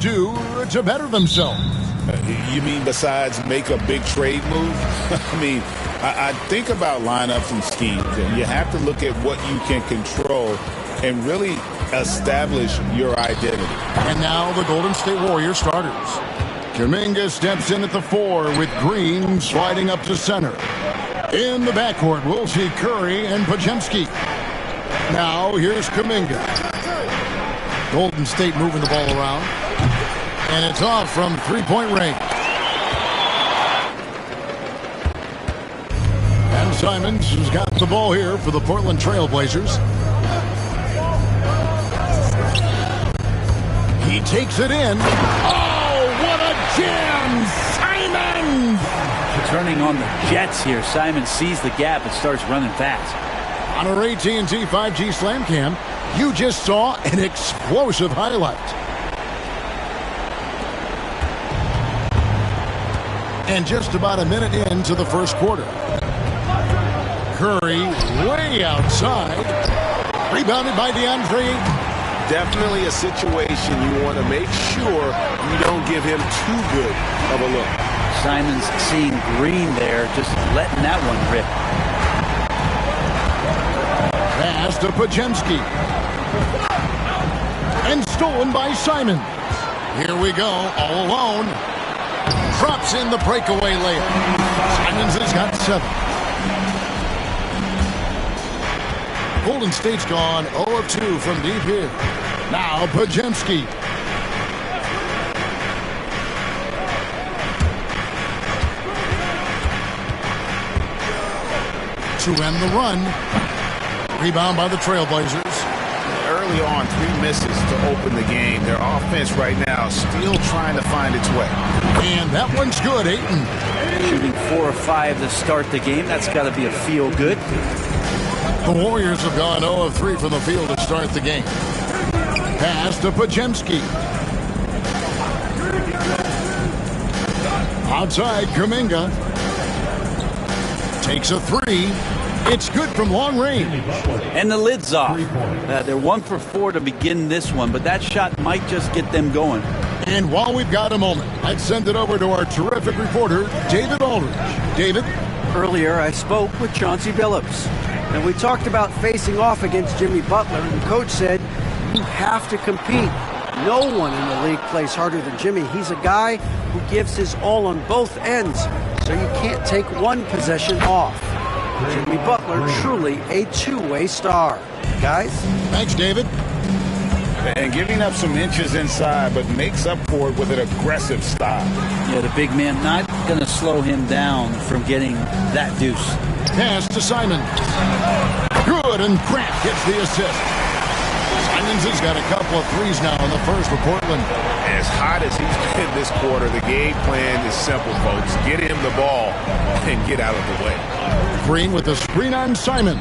do to better themselves? You mean besides make a big trade move? I mean, I think about lineups and schemes, and you have to look at what you can control and really establish your identity. And now the Golden State Warriors starters. Kuminga steps in at the 4 with Green sliding up to center. In the backcourt, we'll see Curry and Podziemski. Now here's Kuminga. Golden State moving the ball around. And it's off from three-point range. And Simons has got the ball here for the Portland Trail Blazers. He takes it in. Oh, what a jam! Simons! Turning on the Jets here. Simons sees the gap and starts running fast. On our AT&T 5G Slam Cam, you just saw an explosive highlight. And just about a minute into the first quarter. Curry way outside. Rebounded by DeAndre. Definitely a situation you want to make sure you don't give him too good of a look. Simons seeing Green there, just letting that one rip. Pass to Podziemski. And stolen by Simons. Here we go, all alone. Drops in the breakaway layup. Simons has got 7. Golden State's gone 0 of 2 from deep here. Now Podziemski. To end the run. Rebound by the Trailblazers. Early on, 3 misses to open the game. Their offense right now still trying to find its way. And that one's good, Ayton. Shooting 4 of 5 to start the game. That's got to be a feel good. The Warriors have gone 0 of 3 from the field to start the game. Pass to Podziemski. Outside, Kuminga. Takes a 3. It's good from long range. And the lid's off. They're 1 for 4 to begin this one, but that shot might just get them going. And while we've got a moment, let's send it over to our terrific reporter, David Aldridge. David? Earlier, I spoke with Chauncey Billups, and we talked about facing off against Jimmy Butler, and the coach said, you have to compete. No one in the league plays harder than Jimmy. He's a guy who gives his all on both ends, so you can't take one possession off. Jimmy Butler, truly a two-way star. Guys? Thanks, David. And giving up some inches inside, but makes up for it with an aggressive style. Yeah, the big man not going to slow him down from getting that deuce. Pass to Simons. Good, and Grant gets the assist. Simons has got a couple of threes now in the first for Portland. As hot as he's been this quarter, the game plan is simple, folks. Get him the ball and get out of the way. Green with the screen on Simons.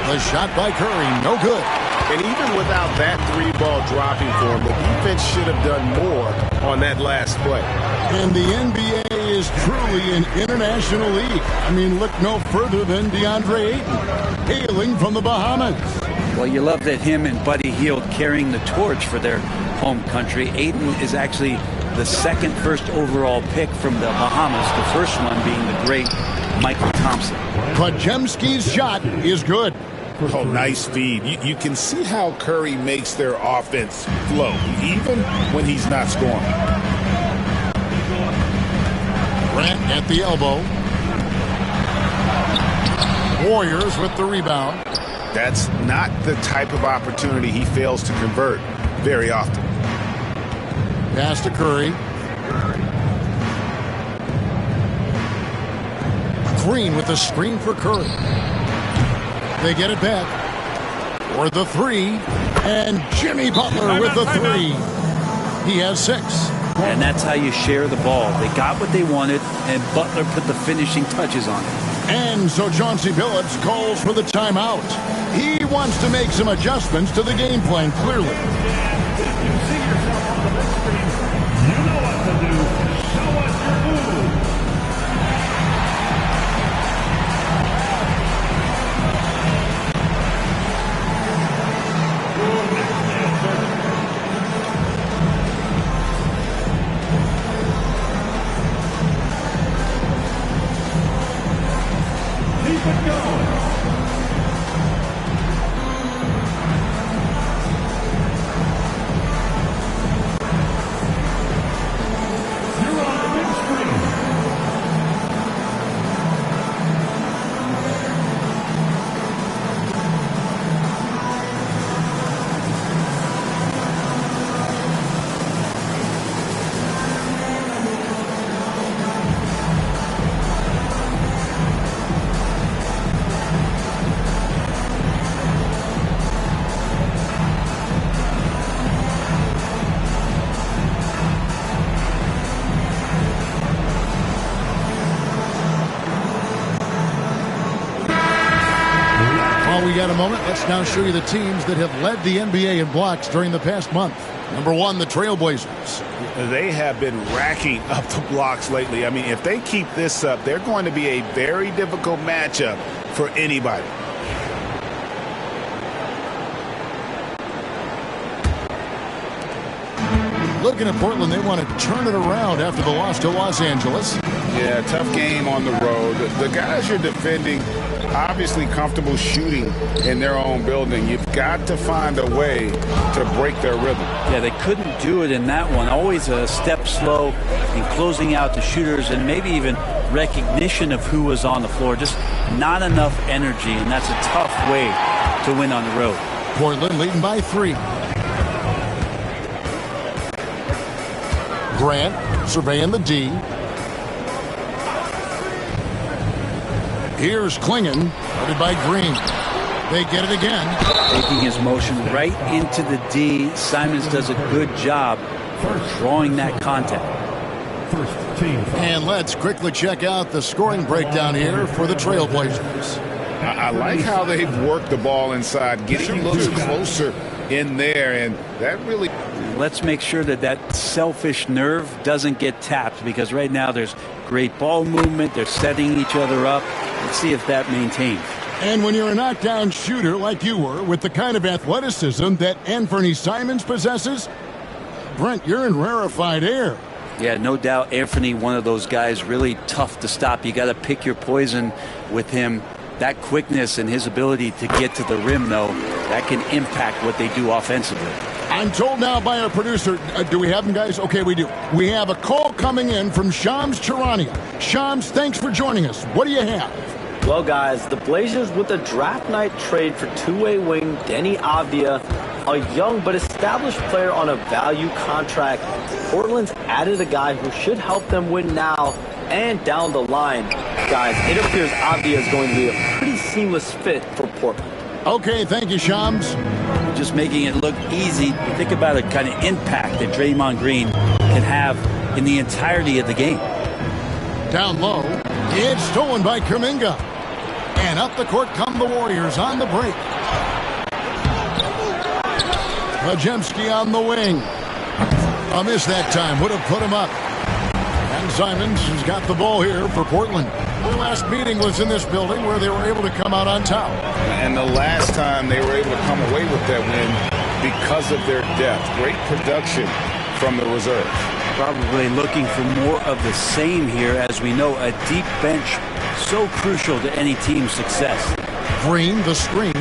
The shot by Curry, no good. And even without that 3-ball dropping for him, the defense should have done more on that last play. And the NBA is truly an international league. I mean, look no further than DeAndre Ayton, hailing from the Bahamas. Well, you love that him and Buddy Hield carrying the torch for their home country. Ayton is actually the second first overall pick from the Bahamas, the first one being the great Michael Thompson. Podziemski's shot is good. Oh, nice feed. You can see how Curry makes their offense flow, even when he's not scoring. Grant at the elbow. Warriors with the rebound. That's not the type of opportunity he fails to convert very often. Pass to Curry. Green with the screen for Curry. They get it back for the 3, and Jimmy Butler with the 3. He has 6. And that's how you share the ball. They got what they wanted, and Butler put the finishing touches on it. And so Chauncey Billups calls for the timeout. He wants to make some adjustments to the game plan, clearly. If you see yourself on the big screen, you know what to do. Show us your move. had a moment, let's now show you the teams that have led the NBA in blocks during the past month. Number 1, the Trailblazers. They have been racking up the blocks lately. I mean, if they keep this up, they're going to be a very difficult matchup for anybody. Looking at Portland, they want to turn it around after the loss to Los Angeles. Yeah, tough game on the road. The guys you're defending, obviously comfortable shooting in their own building. You've got to find a way to break their rhythm. Yeah, they couldn't do it in that one. Always a step slow in closing out the shooters and maybe even recognition of who was on the floor. Just not enough energy, and that's a tough way to win on the road. Portland leading by 3. Grant surveying the D. Here's Klingon, guarded by Green. They get it again. Taking his motion right into the D. Simons does a good job drawing that contact. First team. And let's quickly check out the scoring breakdown here for the Trailblazers. I like how they've worked the ball inside, getting looks closer in there, and that really... Let's make sure that that selfish nerve doesn't get tapped, because right now there's great ball movement. They're setting each other up. Let's see if that maintains. And when you're a knockdown shooter like you were, with the kind of athleticism that Anthony Simons possesses, Brent, you're in rarefied air. Yeah, no doubt Anthony, one of those guys, really tough to stop. You got to pick your poison with him. That quickness and his ability to get to the rim, though, that can impact what they do offensively. I'm told now by our producer, do we have them, guys? Okay, we do. We have a call coming in from Shams Charania. Shams, thanks for joining us. What do you have? Well, guys, the Blazers with a draft night trade for two-way wing Deni Avdija, a young but established player on a value contract. Portland's added a guy who should help them win now and down the line. Guys, it appears Avdija is going to be a pretty seamless fit for Portland. Okay, thank you, Shams. Just making it look easy. Think about the kind of impact that Draymond Green can have in the entirety of the game. Down low, it's stolen by Kuminga. And up the court come the Warriors on the break. Podziemski on the wing. A miss that time, would have put him up. And Simons has got the ball here for Portland. Their last meeting was in this building where they were able to come out on top. And the last time they were able to come away with that win because of their depth. Great production from the reserve. Probably looking for more of the same here. As we know, a deep bench so crucial to any team's success. Green, the screen.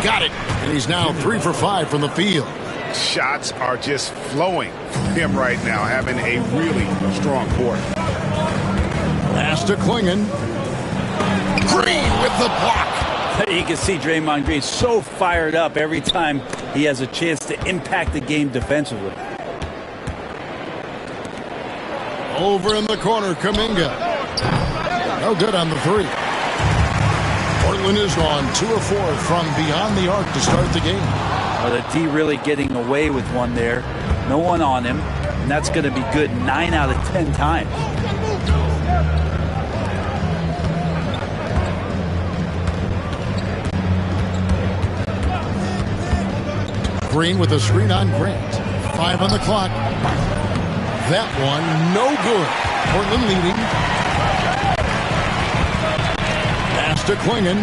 Got it. And he's now 3 for 5 from the field. Shots are just flowing from him right now, having a really strong quarter. Pass to Klingon. Green with the block. You can see Draymond Green so fired up every time he has a chance to impact the game defensively. Over in the corner, Kuminga. No good on the 3. Portland is on 2 of 4 from beyond the arc to start the game. The D really getting away with one there. No one on him. And that's going to be good 9 out of 10 times. Green with a screen on Grant. 5 on the clock. That one, no good. Portland leading. Pass to Klingon.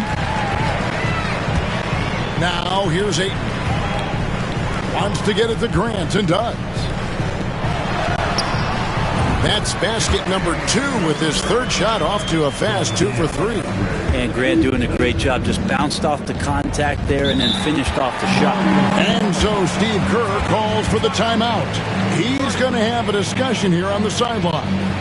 Now here's Ayton. Wants to get it to Grant and does. That's basket number 2 with his 3rd shot off to a fast 2 for 3. And Grant doing a great job. Just bounced off the contact there and then finished off the shot. And so Steve Kerr calls for the timeout. He's going to have a discussion here on the sideline.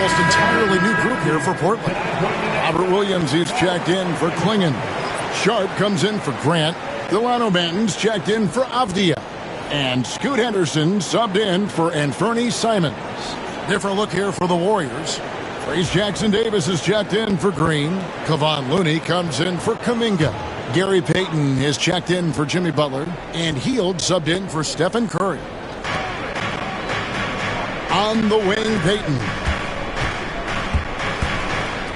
almost entirely new group here for Portland. Robert Williams is checked in for Klingon. Sharp comes in for Grant. Delano Banton's checked in for Avdia. And Scoot Henderson subbed in for Anferni Simons. Different look here for the Warriors. Trace Jackson-Davis is checked in for Green. Kevon Looney comes in for Kuminga. Gary Payton is checked in for Jimmy Butler. And Hield subbed in for Stephen Curry. On the wing, Payton.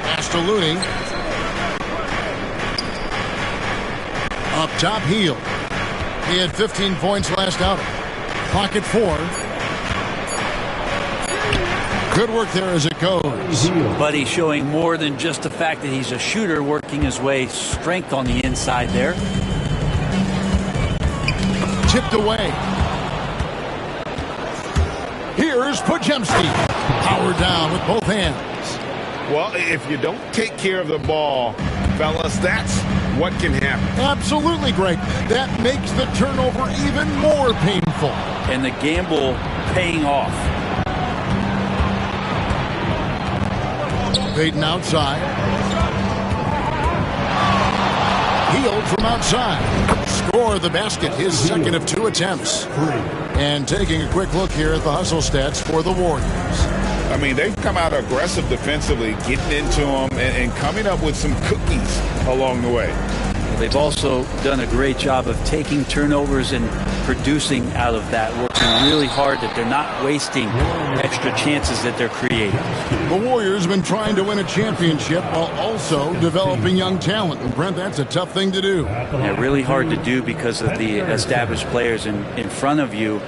Pass to Looney. Up top, Hield. He had 15 points last outing. Clock at 4. Good work there as it goes. Buddy showing more than just the fact that he's a shooter, working his way strength on the inside there. Tipped away. Here's Podziemski. Powered down with both hands. Well, if you don't take care of the ball, fellas, that's what can happen. Absolutely, Greg. That makes the turnover even more painful. And the gamble paying off. Payton outside. Hield from outside. Score the basket, his second of 2 attempts. And taking a quick look here at the hustle stats for the Warriors. I mean, they've come out aggressive defensively, getting into them and coming up with some cookies along the way. They've also done a great job of taking turnovers and producing out of that, working really hard that they're not wasting extra chances that they're creating. The Warriors have been trying to win a championship while also developing young talent. And Brent, that's a tough thing to do. Yeah, really hard to do because of the established players in front of you.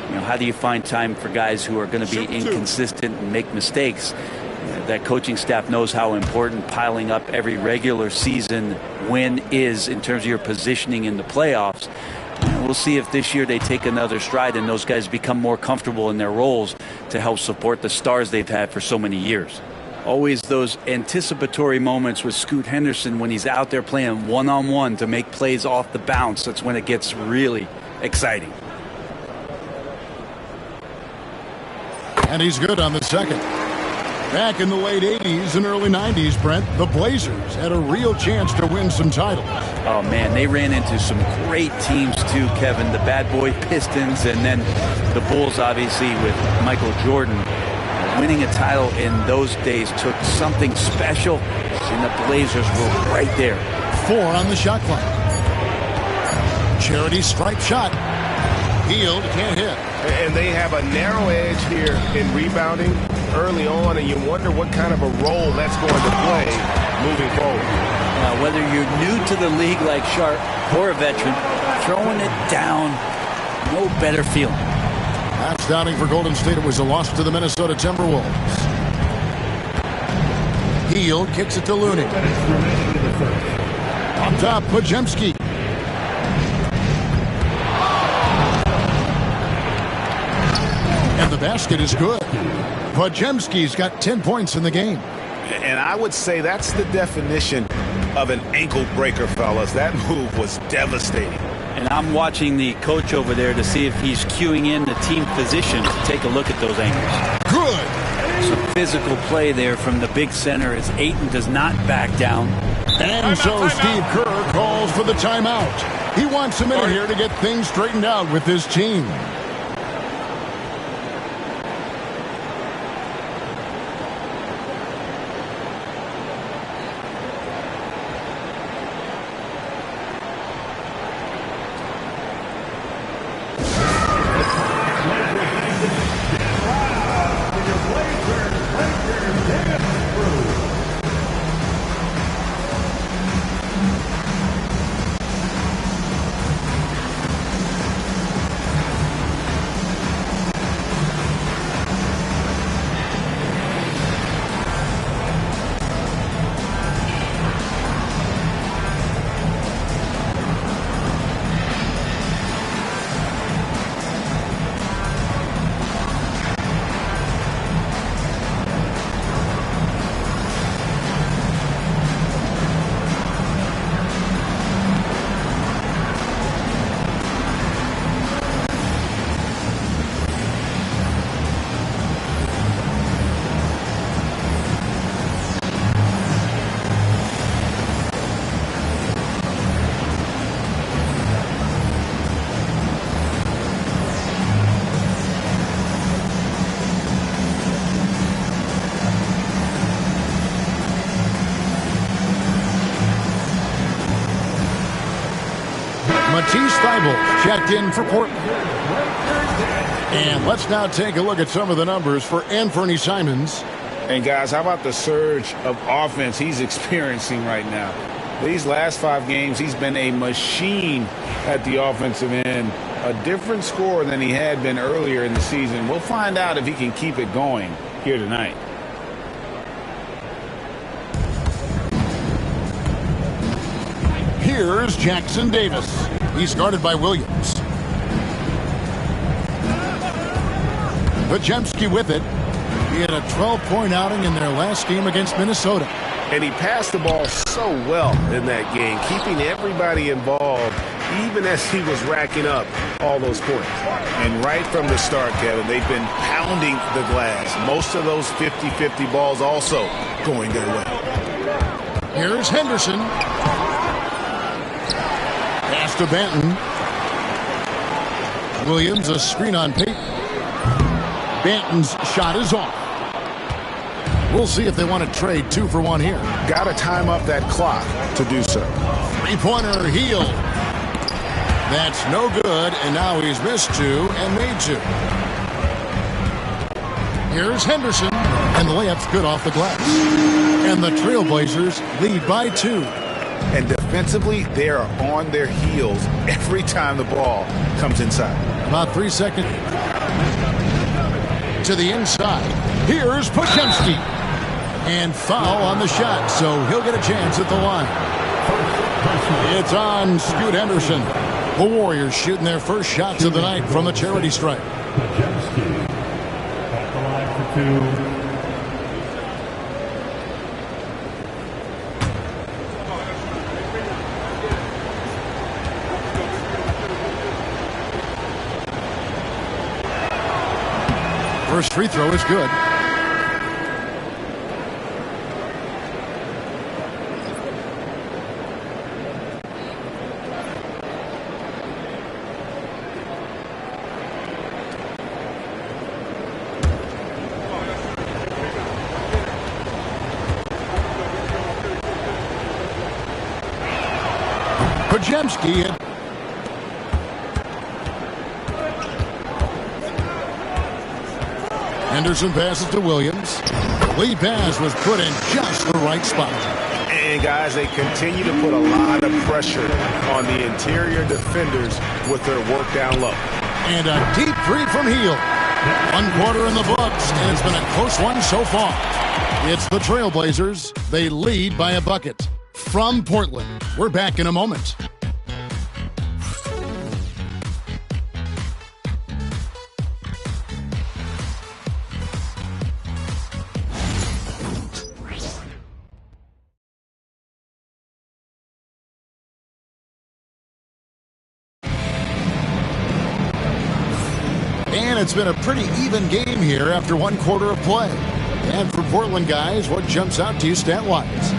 You know, how do you find time for guys who are going to be inconsistent and make mistakes? That coaching staff knows how important piling up every regular season win is in terms of your positioning in the playoffs. We'll see if this year they take another stride and those guys become more comfortable in their roles to help support the stars they've had for so many years. Always those anticipatory moments with Scoot Henderson when he's out there playing one-on-one to make plays off the bounce. That's when it gets really exciting. And he's good on the second. Back in the late 80s and early 90s, Brent, the Blazers had a real chance to win some titles. Oh, man, they ran into some great teams, too, Kevin. The bad boy Pistons and then the Bulls, obviously, with Michael Jordan. Winning a title in those days took something special, and the Blazers were right there. 4 on the shot clock. Charity stripe shot. Hield can't hit. And they have a narrow edge here in rebounding early on, and you wonder what kind of a role that's going to play moving forward. Now, whether you're new to the league like Sharp or a veteran, throwing it down, no better feeling. That's downing for Golden State. It was a loss to the Minnesota Timberwolves. Hield kicks it to Looney. On top, Podziemski. And the basket is good. Podziemski's got 10 points in the game. And I would say that's the definition of an ankle breaker, fellas. That move was devastating. And I'm watching the coach over there to see if he's cueing in the team physician to take a look at those angles. Good. Some physical play there from the big center as Ayton does not back down. And so Steve Kerr calls for the timeout. He wants a minute here to get things straightened out with his team. Matisse Thybulle checked in for Portland. And let's now take a look at some of the numbers for Anfernee Simons. And guys, how about the surge of offense he's experiencing right now? These last 5 games, he's been a machine at the offensive end. A different score than he had been earlier in the season. We'll find out if he can keep it going here tonight. Here's Jackson Davis. He's guarded by Williams. Podziemski with it. He had a 12-point outing in their last game against Minnesota. And he passed the ball so well in that game, keeping everybody involved, even as he was racking up all those points. And right from the start, Kevin, they've been pounding the glass. Most of those 50-50 balls also going their way. Here's Henderson. Pass to Banton. Williams, a screen on Payton. Banton's shot is off. We'll see if they want to trade 2 for 1 here. Got to time up that clock to do so. Three-pointer, Hield. That's no good, and now he's missed 2 and made 2. Here's Henderson, and the layup's good off the glass. And the Trailblazers lead by 2. And defensively, they are on their heels every time the ball comes inside. About 3 seconds. To the inside. Here's Podziemski. And foul on the shot, so he'll get a chance at the line. It's on Scoot Henderson. The Warriors shooting their first shots of the night from the charity stripe. Podziemski at the line for 2. First free throw is good. Podziemski had Henderson passes to Williams. Lead pass was put in just the right spot. And guys, they continue to put a lot of pressure on the interior defenders with their work down low. And a deep 3 from Hield. 1 quarter in the books, and it's been a close one so far. It's the Trailblazers. They lead by a bucket. From Portland, we're back in a moment. And it's been a pretty even game here after 1 quarter of play. And for Portland guys, what jumps out to you stat-wise?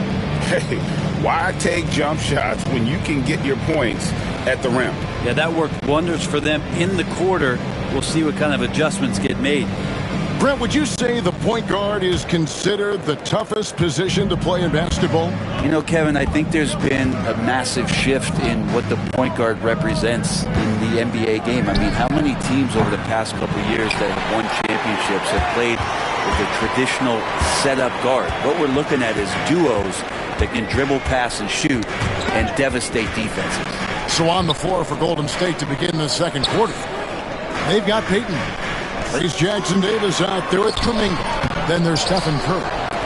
Hey, why take jump shots when you can get your points at the rim? Yeah, that worked wonders for them in the quarter. We'll see what kind of adjustments get made. Brent, would you say the point guard is considered the toughest position to play in basketball? You know, Kevin, I think there's been a massive shift in what the point guard represents in the NBA game. I mean, how many teams over the past couple of years that have won championships have played with a traditional setup guard? What we're looking at is duos that can dribble, pass, and shoot and devastate defenses. So on the floor for Golden State to begin the second quarter, they've got Payton. There's Jackson Davis out there with Kuminga. Then there's Stephen Curry.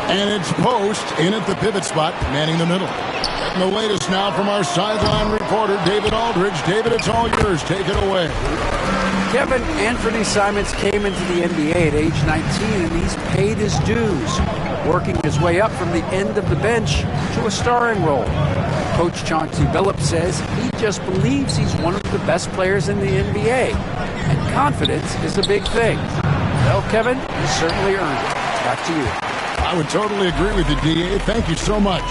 And it's Post in at the pivot spot, manning the middle. And the latest now from our sideline reporter, David Aldridge. David, it's all yours. Take it away. Kevin, Anfernee Simons came into the NBA at age 19, and he's paid his dues, working his way up from the end of the bench to a starring role. Coach Chauncey Billups says he just believes he's one of the best players in the NBA, and confidence is a big thing. Well, Kevin, he certainly earned it. Back to you. I would totally agree with you, D.A. Thank you so much.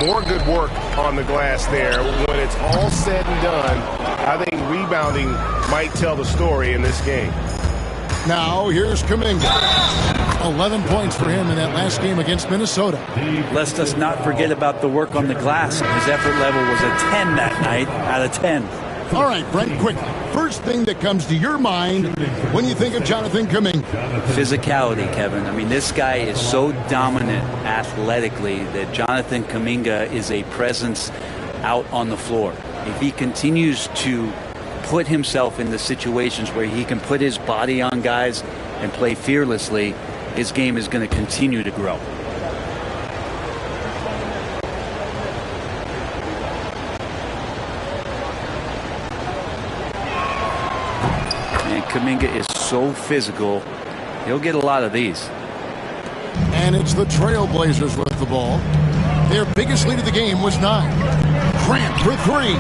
More good work on the glass there. When it's all said and done, I think rebounding might tell the story in this game. Now, here's Kuminga. 11 points for him in that last game against Minnesota. Let's just not forget about the work on the glass. His effort level was a 10 that night out of 10. All right, Brent, quick. First thing that comes to your mind when you think of Jonathan Kuminga. Physicality, Kevin. I mean, this guy is so dominant athletically that Jonathan Kuminga is a presence out on the floor. If he continues to put himself in the situations where he can put his body on guys and play fearlessly, his game is going to continue to grow. And Kuminga is so physical, he'll get a lot of these. And it's the Trailblazers with the ball. Their biggest lead of the game was 9. Grant for 3.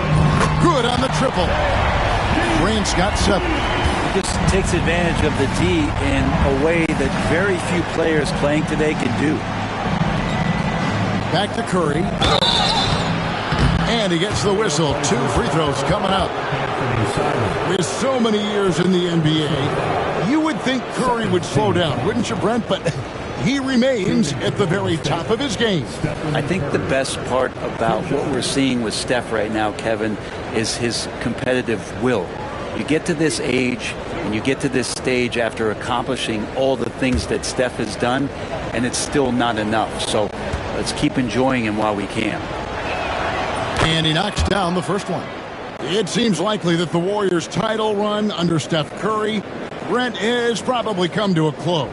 Good on the triple. Grant's got 7. He just takes advantage of the D in a way that very few players playing today can do. Back to Curry. And he gets the whistle. 2 free throws coming up. With so many years in the NBA, you would think Curry would slow down, wouldn't you, Brent? But he remains at the very top of his game. I think the best part about what we're seeing with Steph right now, Kevin, is his competitive will. You get to this age and you get to this stage after accomplishing all the things that Steph has done, and it's still not enough. So let's keep enjoying him while we can. And he knocks down the first one. It seems likely that the Warriors' title run under Steph Curry, Brent, has probably come to a close.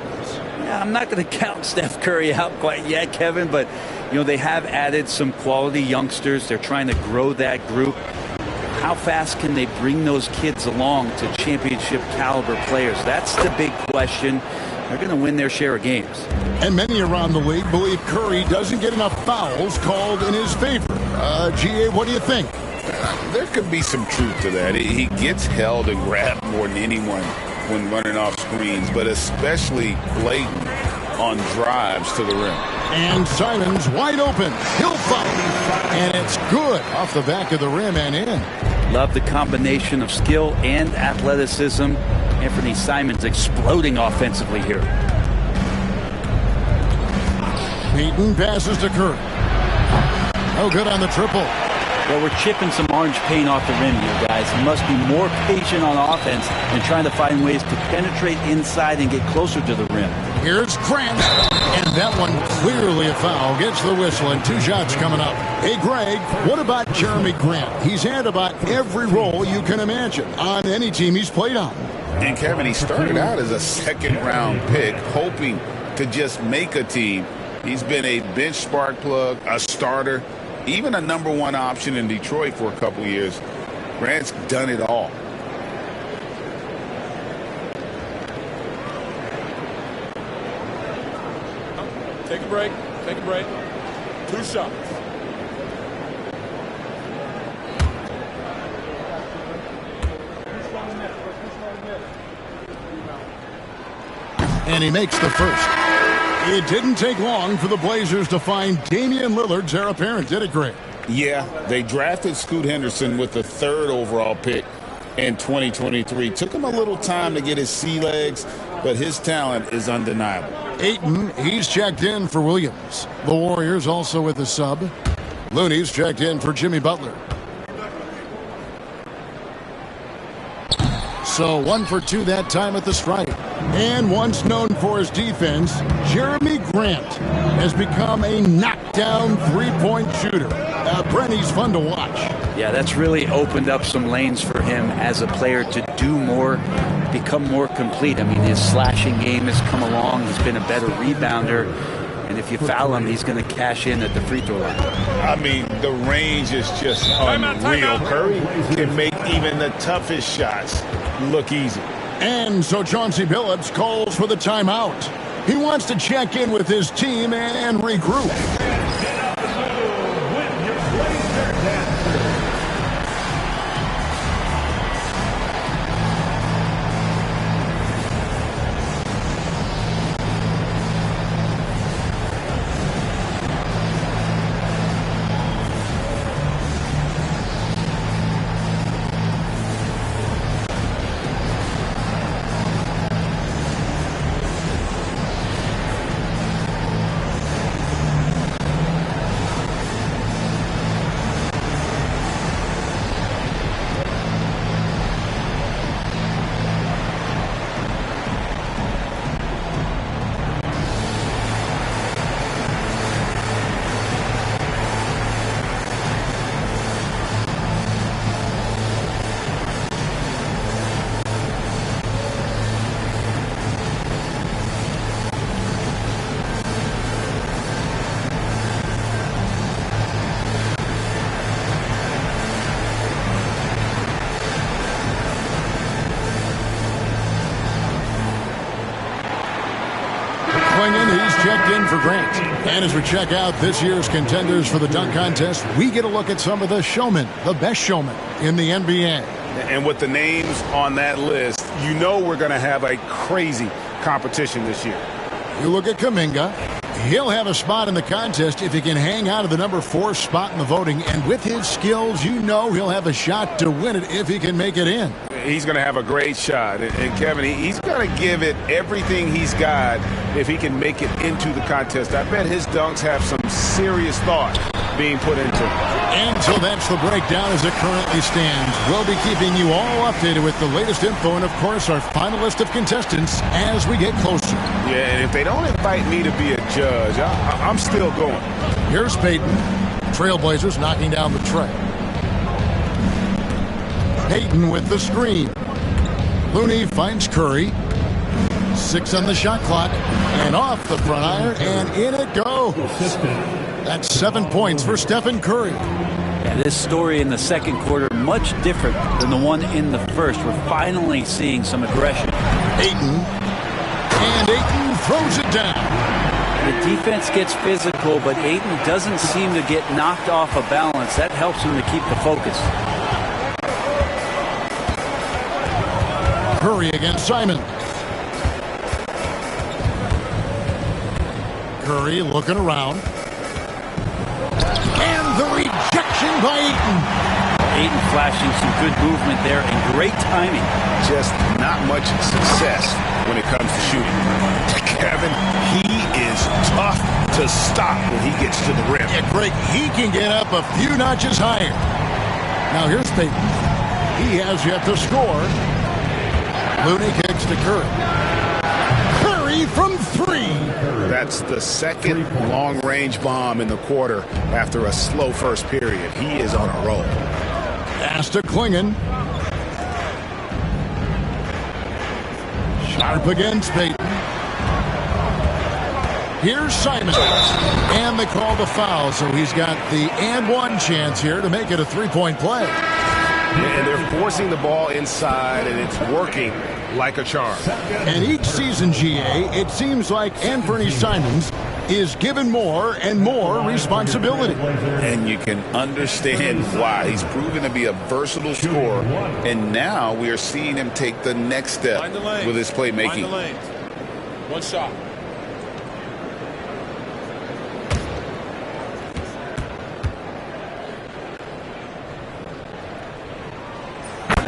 Yeah, I'm not going to count Steph Curry out quite yet, Kevin, but you know they have added some quality youngsters. They're trying to grow that group. How fast can they bring those kids along to championship caliber players? That's the big question. They're going to win their share of games. And many around the league believe Curry doesn't get enough fouls called in his favor. GA, what do you think? There could be some truth to that. He gets held and grabbed more than anyone when running off screens, but especially blatant on drives to the rim. And Simons wide open. He'll foul. And it's good off the back of the rim and in. Love the combination of skill and athleticism. Anthony Simons exploding offensively here. Peyton passes to Curry. No good on the triple. Well, we're chipping some orange paint off the rim here, guys. He must be more patient on offense and trying to find ways to penetrate inside and get closer to the rim. Here's Grant. And that one clearly a foul. Gets the whistle and 2 shots coming up. Hey, Greg, what about Jeremy Grant? He's had about every role you can imagine on any team he's played on. And Kevin, he started out as a second-round pick, hoping to just make a team. He's been a bench spark plug, a starter, even a #1 option in Detroit for a couple years. Grant's done it all. Take a break. Take a break. 2 shots. And he makes the first. It didn't take long for the Blazers to find Damian Lillard's heir apparent, did it, Greg? Yeah, they drafted Scoot Henderson with the 3rd overall pick in 2023. Took him a little time to get his sea legs, but his talent is undeniable. Ayton, he's checked in for Williams. The Warriors also with a sub. Looney's checked in for Jimmy Butler. So 1 for 2 that time at the stripe. And once known for his defense, Jeremy Grant has become a knockdown three-point shooter. Brent, he's fun to watch. Yeah, that's really opened up some lanes for him as a player to do more, become more complete. I mean, his slashing game has come along. He's been a better rebounder. And if you foul him, he's going to cash in at the free throw line. I mean, the range is just unreal. Curry can make even the toughest shots look easy. And so Chauncey Billups calls for the timeout. He wants to check in with his team and regroup. checked in for Grant. And as we check out this year's contenders for the dunk contest, we get a look at some of the showmen, the best showmen in the NBA. And with the names on that list, you know we're going to have a crazy competition this year. You look at Kuminga. He'll have a spot in the contest if he can hang out of the number 4 spot in the voting. And with his skills, you know he'll have a shot to win it if he can make it in. He's going to have a great shot. And Kevin, he's going to give it everything he's got if he can make it into the contest. I bet his dunks have some serious thought being put into it. And so that's the breakdown as it currently stands. We'll be keeping you all updated with the latest info and, of course, our final list of contestants as we get closer. Yeah, and if they don't invite me to be a judge, I'm still going. Here's Payton. Trailblazers knocking down the tray. Payton with the screen. Looney finds Curry. 6 on the shot clock. And off the front iron, and in it goes. That's 7 points for Stephen Curry. Yeah, this story in the second quarter, much different than the one in the first. We're finally seeing some aggression. Ayton. And Ayton throws it down. The defense gets physical, but Ayton doesn't seem to get knocked off of balance. That helps him to keep the focus. Curry against Simon. Curry looking around. And the rejection by Ayton. Ayton flashing some good movement there and great timing. Just not much success when it comes to shooting. Kevin, he is tough to stop when he gets to the rim. Yeah, Greg, he can get up a few notches higher. Now here's Payton. He has yet to score. Looney kicks to Curry. Curry from 3. That's the second long-range bomb in the quarter after a slow first period. He is on a roll. Pass to Klingon. Sharp against Payton. Here's Simon. And they call the foul, so he's got the and one chance here to make it a 3-point play. And they're forcing the ball inside, and it's working like a charm. And each season, GA, it seems like Anthony Simons is given more and more responsibility. And you can understand why. He's proven to be a versatile scorer, and now we are seeing him take the next step with his playmaking. One shot.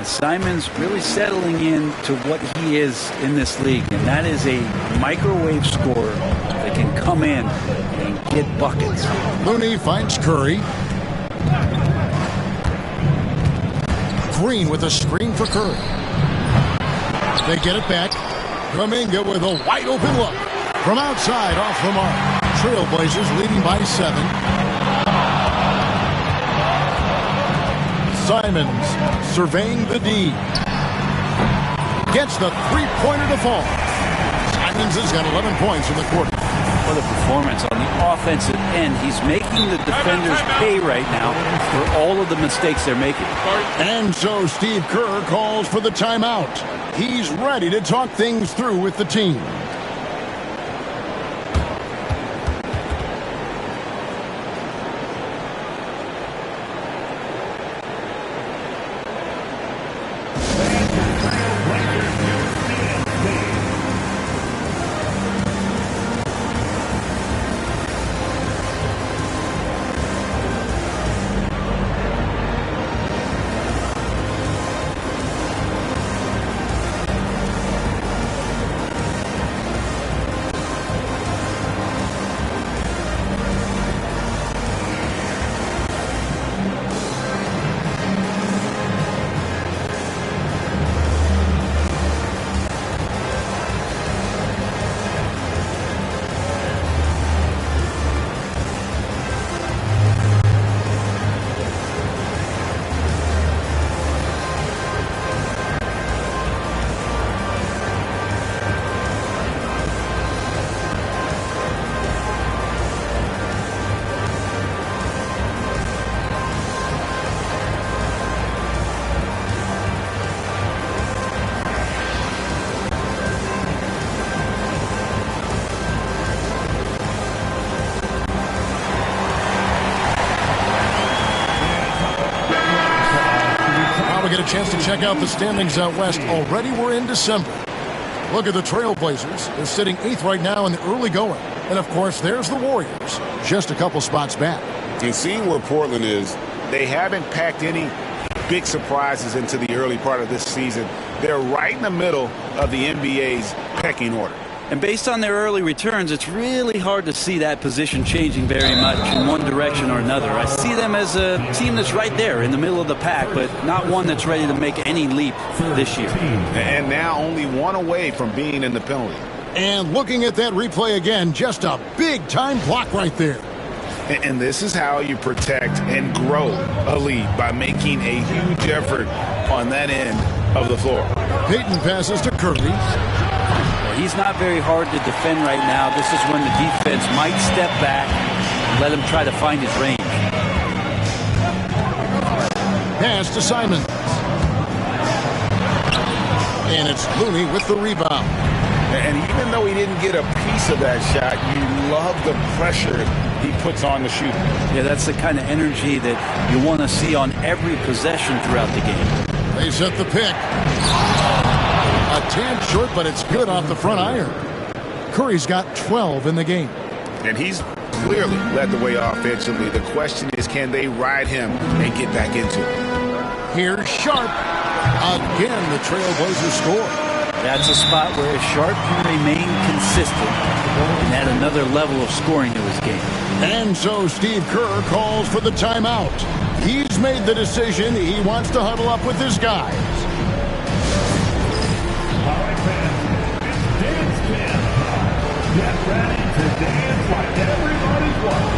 Simons really settling in to what he is in this league, and that is a microwave scorer that can come in and get buckets. Looney finds Curry. Green with a screen for Curry. They get it back. Kuminga with a wide open look. From outside off the mark. Trailblazers leading by 7. Simons surveying the D. Gets the three-pointer to fall. Simons has got 11 points in the quarter. What a performance on the offensive end. He's making the defenders pay right now for all of the mistakes they're making. And so Steve Kerr calls for the timeout. He's ready to talk things through with the team. a chance to check out the standings out west. Already we're in December. Look at the Trailblazers. They're sitting 8th right now in the early going. And, of course, there's the Warriors, just a couple spots back. And seeing where Portland is, they haven't packed any big surprises into the early part of this season. They're right in the middle of the NBA's pecking order. And based on their early returns, it's really hard to see that position changing very much in one direction or another. I see them as a team that's right there in the middle of the pack, but not one that's ready to make any leap this year. And now only one away from being in the penalty. And looking at that replay again, just a big-time block right there. And this is how you protect and grow a lead, by making a huge effort on that end of the floor. Payton passes to Curry. He's not very hard to defend right now. This is when the defense might step back and let him try to find his range. Pass to Simons. And it's Looney with the rebound. And even though he didn't get a piece of that shot, you love the pressure he puts on the shooter. Yeah, that's the kind of energy that you want to see on every possession throughout the game. They set the pick. A tad short, but it's good off the front iron. Curry's got 12 in the game. And he's clearly led the way offensively. The question is, can they ride him and get back into it? Here's Sharp. Again, the Trailblazers score. That's a spot where Sharp can remain consistent and add another level of scoring to his game. And so Steve Kerr calls for the timeout. He's made the decision. He wants to huddle up with his guys. All right, fans, it's dance time. Get ready to dance like everybody's watching.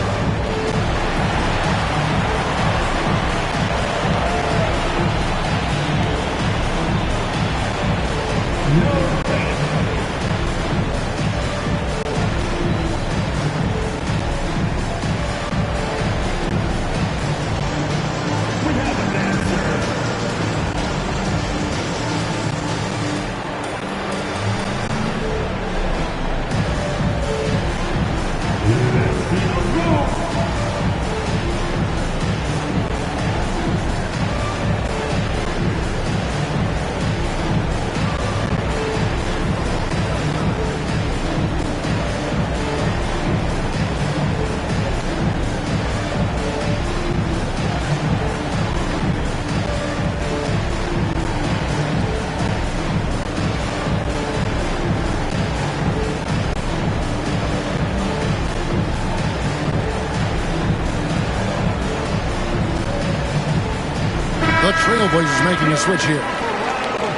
The Trailblazers making a switch here.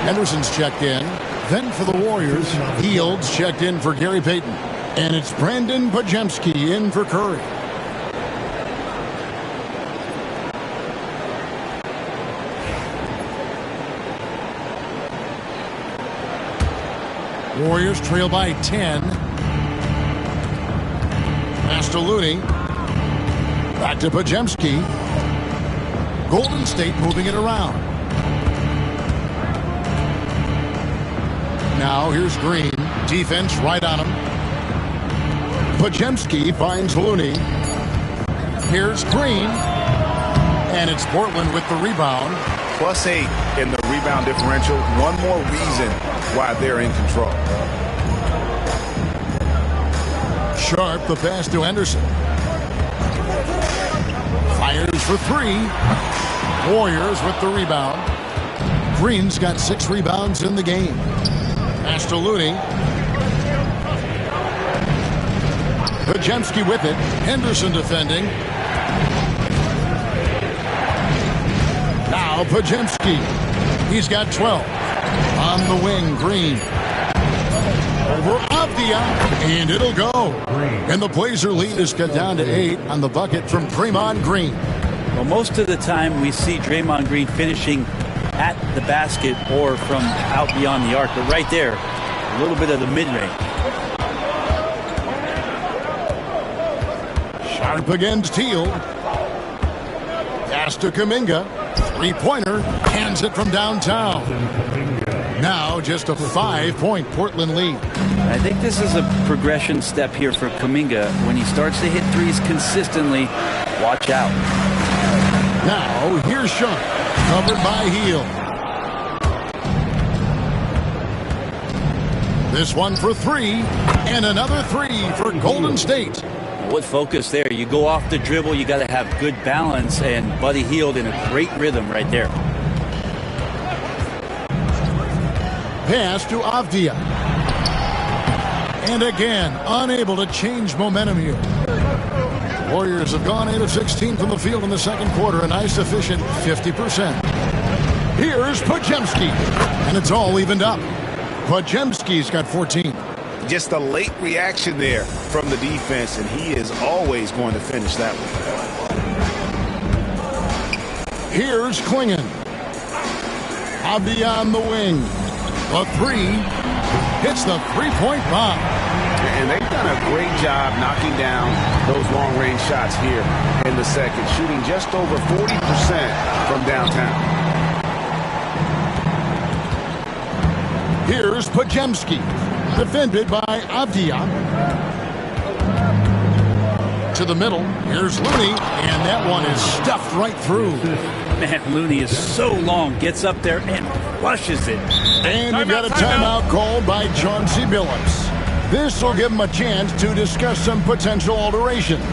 Henderson's checked in. Then for the Warriors, Fields checked in for Gary Payton. And it's Brandon Podziemski in for Curry. Warriors trail by 10. Pass to Looney. Back to Podziemski. Golden State moving it around. Now here's Green. Defense right on him. Podziemski finds Looney. Here's Green. And it's Portland with the rebound. +8 in the rebound differential. One more reason why they're in control. Sharp, the pass to Henderson. Fires for three. Warriors with the rebound. Green's got 6 rebounds in the game. Pass to Looney. Podziemski with it. Henderson defending. Now Podziemski. He's got 12. On the wing, Green. Over Avdia, and it'll go. And the Blazer lead is cut down to 8 on the bucket from Draymond Green. Well, most of the time we see Draymond Green finishing at the basket or from out beyond the arc, but right there, a little bit of the mid-range. Sharp against Teal. Pass to Kuminga. Three-pointer. Hands it from downtown. Now just a 5-point Portland lead. I think this is a progression step here for Kuminga. When he starts to hit threes consistently, watch out. Now here's Sharp. Covered by Hield. This one for three, and another three for Golden State. With focus there, you go off the dribble, you got to have good balance, and Buddy Hield in a great rhythm right there. Pass to Avdia. And again, unable to change momentum here. Warriors have gone 8 of 16 from the field in the second quarter, a nice efficient 50%. Here's Podziemski, and it's all evened up. Podziemski's got 14. Just a late reaction there from the defense, and he is always going to finish that one. Here's Klingon. Avdia on the wing. A three. Hits the three-point bomb. And they've done a great job knocking down those long-range shots here in the second, shooting just over 40% from downtown. Here's Podziemski, defended by Avdia. To the middle, here's Looney, and that one is stuffed right through. Man, Looney is so long, gets up there and flushes it. And we've got a timeout called by Chauncey Billups. This will give him a chance to discuss some potential alterations.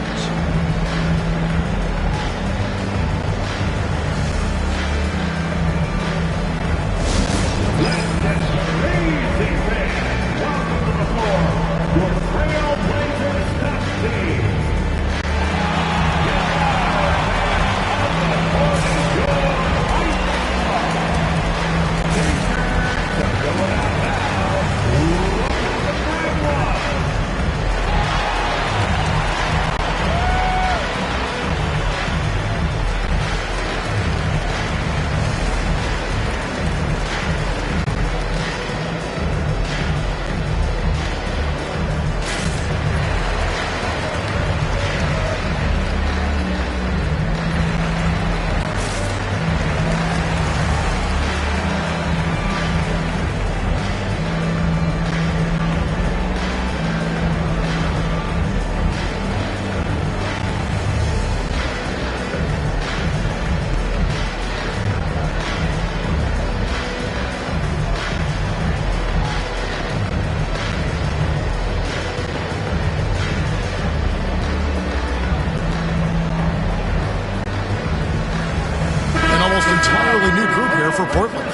Entirely new group here for Portland.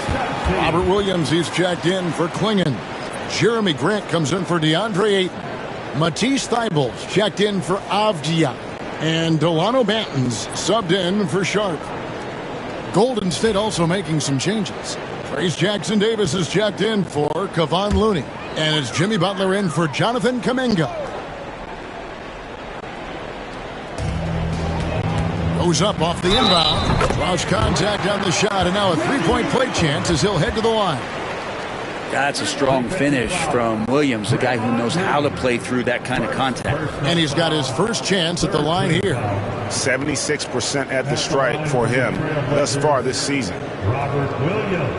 Robert Williams, he's checked in for Klingon. Jeremy Grant comes in for DeAndre Ayton. Matisse Thybulle's checked in for Avdia. And Delano Banton's subbed in for Sharp. Golden State also making some changes. Trace Jackson Davis is checked in for Kevon Looney. And it's Jimmy Butler in for Jonathan Kuminga. Goes up off the inbound. Lost contact on the shot, and now a three-point play chance as he'll head to the line. That's a strong finish from Williams, a guy who knows how to play through that kind of contact. And he's got his first chance at the line here. 76% at the stripe for him thus far this season. Robert Williams.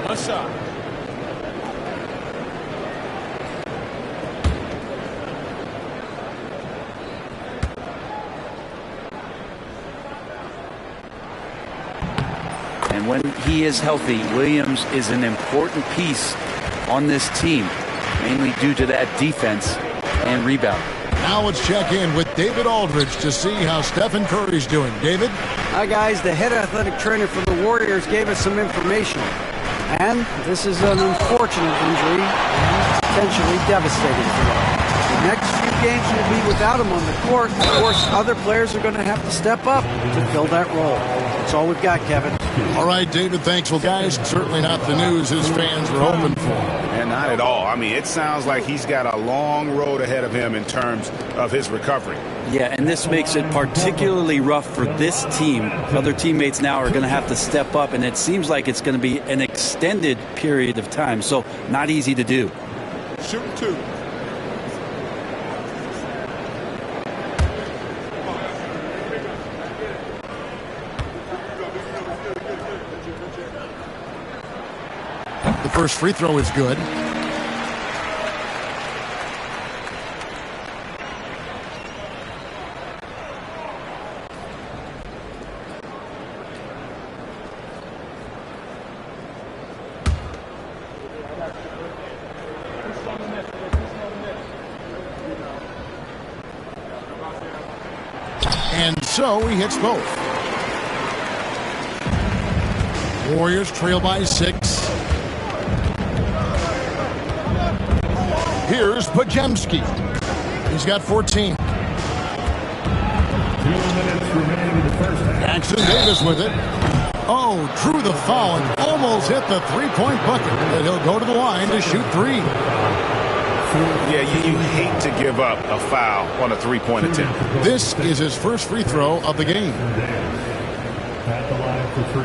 A shot. And when he is healthy, Williams is an important piece on this team, mainly due to that defense and rebound. Now let's check in with David Aldridge to see how Stephen Curry's doing. David? Hi, guys. The head athletic trainer for the Warriors gave us some information. And this is an unfortunate injury and potentially devastating for them. The next few games will be without him on the court. Of course, other players are going to have to step up to fill that role. That's all we've got, Kevin. All right, David, thanks. Well, guys, certainly not the news his fans were hoping for. And not at all. I mean, it sounds like he's got a long road ahead of him in terms of his recovery. Yeah, and this makes it particularly rough for this team. Other teammates now are going to have to step up, and it seems like it's going to be an extended period of time, so not easy to do. Shoot two. The first free throw is good. And so he hits both. Warriors trail by 6. Here's Podziemski. He's got 14. 2 minutes remaining in the first half. Jackson Davis with it. Oh, drew the foul and almost hit the three-point bucket. But he'll go to the line to shoot 3. Yeah, you hate to give up a foul on a three-point attempt. This is his first free throw of the game. At the line for 3.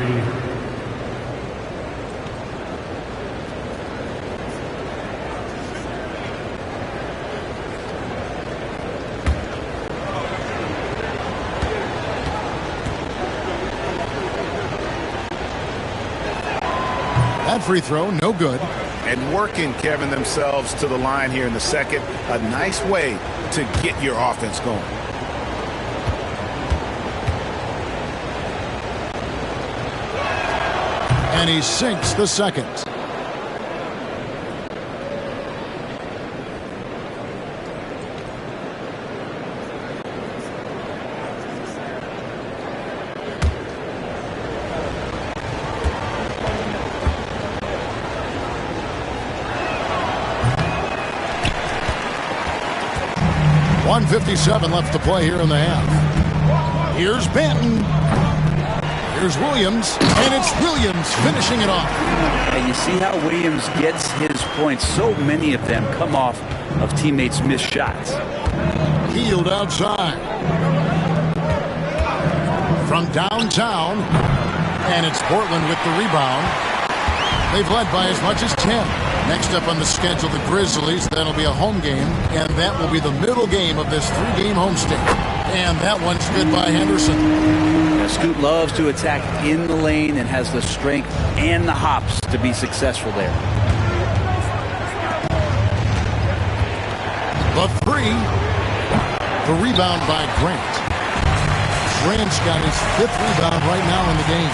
That free throw, no good. And working, Kevin, themselves to the line here in the second. A nice way to get your offense going. And he sinks the second. .157 left to play here in the half. Here's Banton. Here's Williams, and it's Williams finishing it off. And you see how Williams gets his points. So many of them come off of teammates' missed shots. Healed outside. From downtown, and it's Portland with the rebound. They've led by as much as 10. Next up on the schedule, the Grizzlies. That'll be a home game, and that will be the middle game of this 3-game homestand. And that one's good by Henderson. Now, Scoot loves to attack in the lane and has the strength and the hops to be successful there. The 3. The rebound by Grant. Grant's got his 5th rebound right now in the game.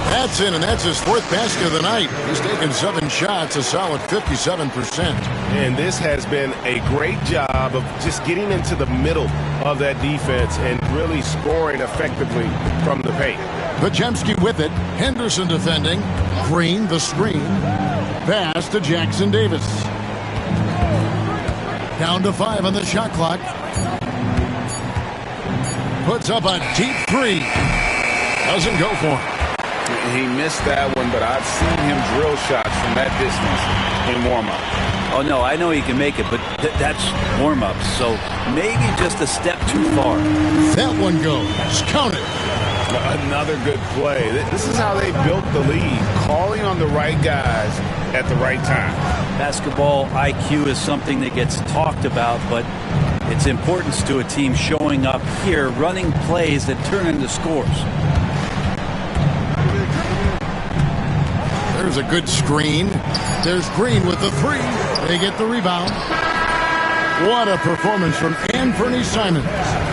That's in, and that's his 4th basket of the night. He's taken 7 shots, a solid 57%. And this has been a great job of just getting into the middle of that defense and really scoring effectively from the paint. Podziemski with it. Henderson defending. Green the screen. Pass to Jackson Davis. Down to 5 on the shot clock. Puts up a deep 3. Doesn't go for him. He missed that one, but I've seen him drill shots from that distance in warm-up. Oh, no, I know he can make it, but that's warm-up, so maybe just a step too far. That one goes. Count it. Another good play. This is how they built the lead, calling on the right guys at the right time. Basketball IQ is something that gets talked about, but its importance to a team showing up here, running plays that turn into scores. There's a good screen. There's Green with the 3. They get the rebound. What a performance from Anthony Simons.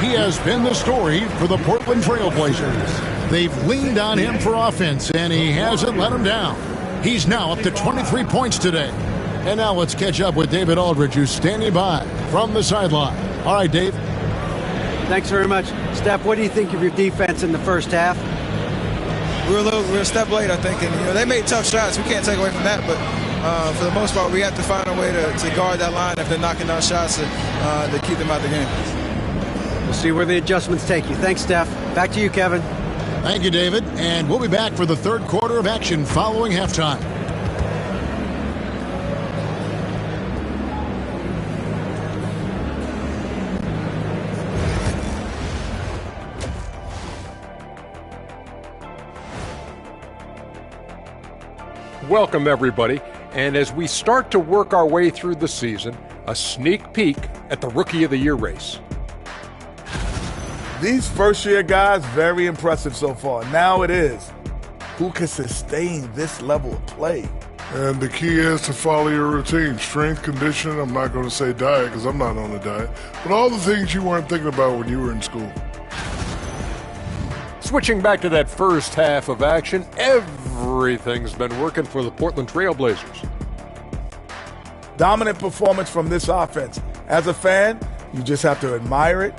He has been the story for the Portland Trail Blazers. They've leaned on him for offense, and he hasn't let them down. He's now up to 23 points today. And now let's catch up with David Aldridge, who's standing by from the sideline. All right, Dave. Thanks very much. Steph, what do you think of your defense in the first half? We're a step late, I think, and they made tough shots. We can't take away from that, but for the most part, we have to find a way to guard that line if they're knocking down shots to keep them out of the game. We'll see where the adjustments take you. Thanks, Steph. Back to you, Kevin. Thank you, David. And we'll be back for the third quarter of action following halftime. Welcome, everybody. And as we start to work our way through the season, a sneak peek at the Rookie of the Year race. These first-year guys, very impressive so far. Now it is, who can sustain this level of play? And the key is to follow your routine. Strength, conditioning, I'm not going to say diet because I'm not on a diet, but all the things you weren't thinking about when you were in school. Switching back to that first half of action, everything's been working for the Portland Trail Blazers. Dominant performance from this offense. As a fan, You just have to admire it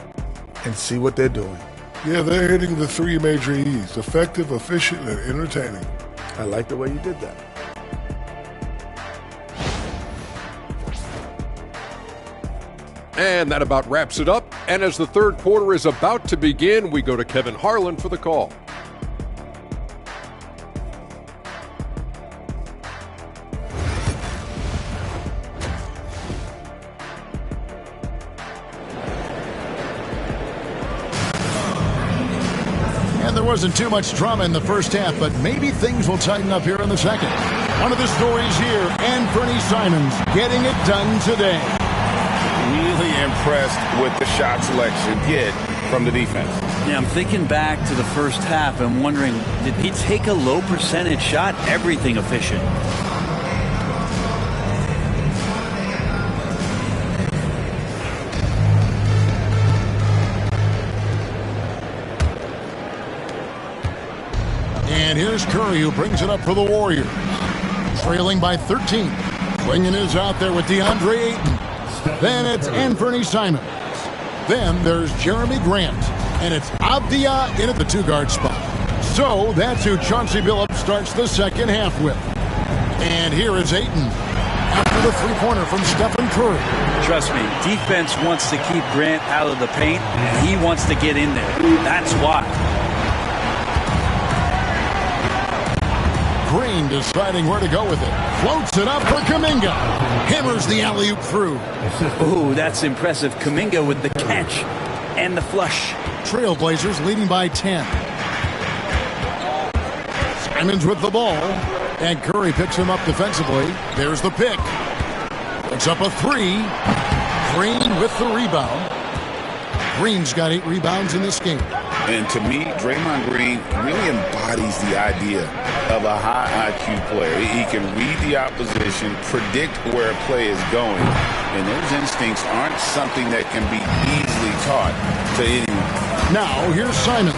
and see what they're doing. Yeah, they're hitting the 3 major E's: effective, efficient, and entertaining. I like the way you did that. And that about wraps it up. And as the third quarter is about to begin, we go to Kevin Harlan for the call. And there wasn't too much drama in the first half, but maybe things will tighten up here in the second. One of the stories here, Anfernee Simons getting it done today. Really impressed with the shot selection hit from the defense. Yeah, I'm thinking back to the first half and wondering, did he take a low percentage shot? Everything efficient. And here's Curry, who brings it up for the Warriors. Trailing by 13. Winging is out there with DeAndre Ayton. Then it's Anfernee Simons. Then there's Jeremy Grant. And it's Avdia in at the 2-guard spot. So that's who Chauncey Billups starts the second half with. And here is Ayton after the 3-pointer from Stephen Curry. Trust me, defense wants to keep Grant out of the paint, and he wants to get in there. That's why. Green deciding where to go with it. Floats it up for Kuminga. Hammers the alley-oop through. Ooh, that's impressive. Kuminga with the catch and the flush. Trailblazers leading by 10. Simons with the ball. And Curry picks him up defensively. There's the pick. Puts up a 3. Green with the rebound. Green's got 8 rebounds in this game. And to me, Draymond Green really embodies the idea of a high IQ player. He can read the opposition, predict where a play is going, and those instincts aren't something that can be easily taught to anyone. Now, here's Simon.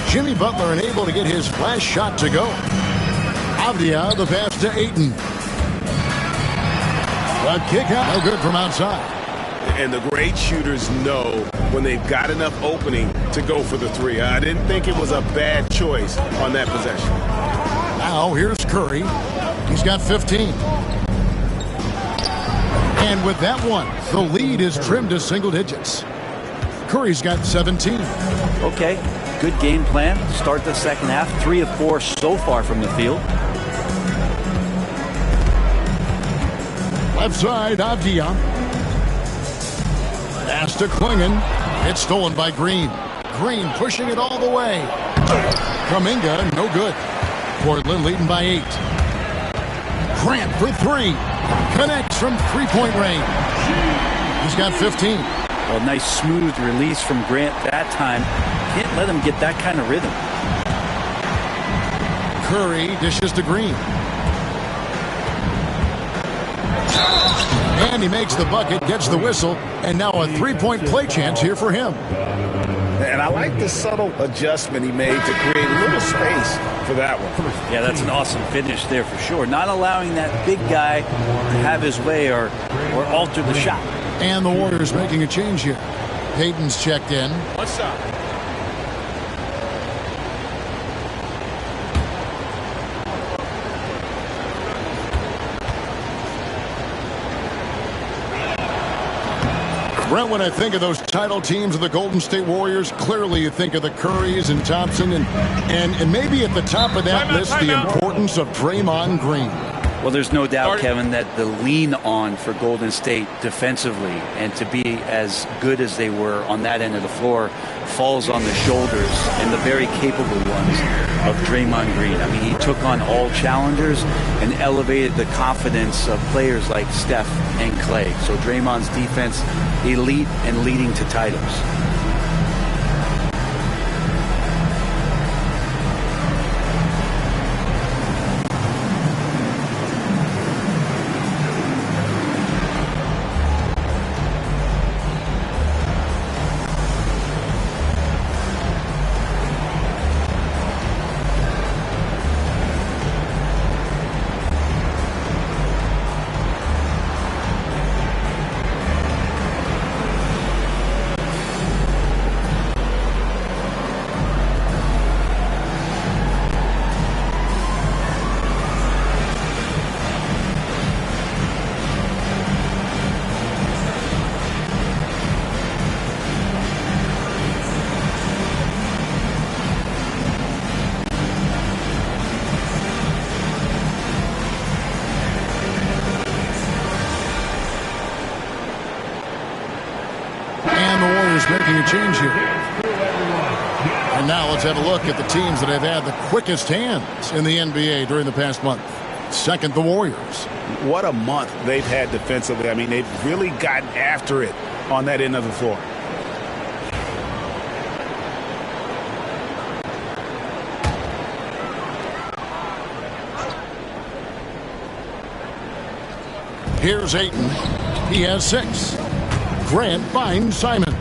Jimmy Butler unable to get his last shot to go. Avdia, the pass to Ayton. The kick out, no good from outside. And the great shooters know when they've got enough opening to go for the 3. I didn't think it was a bad choice on that possession. Now here's Curry. He's got 15. And with that one, the lead is trimmed to single digits. Curry's got 17. Okay, good game plan. Start the second half. 3 of 4 so far from the field. Left side, Avdia. Pass to Klingon. It's stolen by Green. Green pushing it all the way. Kuminga, no good. Portland leading by 8. Grant for 3. Connects from 3-point range. He's got 15. Well, nice smooth release from Grant that time. Can't let him get that kind of rhythm. Curry dishes to Green. And he makes the bucket, gets the whistle, and now a 3-point play chance here for him. And I like the subtle adjustment he made to create a little space for that one. Yeah, that's an awesome finish there for sure. Not allowing that big guy to have his way or alter the shot. And the Warriors making a change here. Payton's checked in. What's up? Brent, when I think of those title teams of the Golden State Warriors, clearly you think of the Currys and Thompson, and maybe at the top of that list, the importance of Draymond Green. Well, there's no doubt, Kevin, that the lean on for Golden State defensively and to be as good as they were on that end of the floor falls on the shoulders and the very capable ones of Draymond Green. I mean, he took on all challengers and elevated the confidence of players like Steph and Clay. So Draymond's defense, elite and leading to titles. Memphis making a change here. And now let's have a look at the teams that have had the quickest hands in the NBA during the past month. Second, the Warriors. What a month they've had defensively. I mean, they've really gotten after it on that end of the floor. Here's Ayton. He has 6. Grant finds Simons.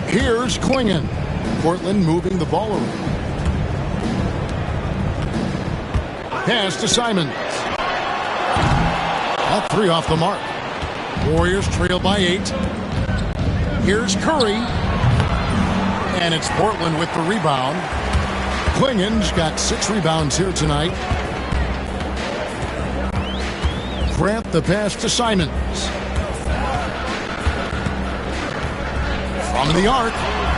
Here's Klingon. Portland moving the ball around. Pass to Simons. A 3 off the mark. Warriors trail by 8. Here's Curry. And it's Portland with the rebound. Klingon's got 6 rebounds here tonight. Grant the pass to Simons. From the arc.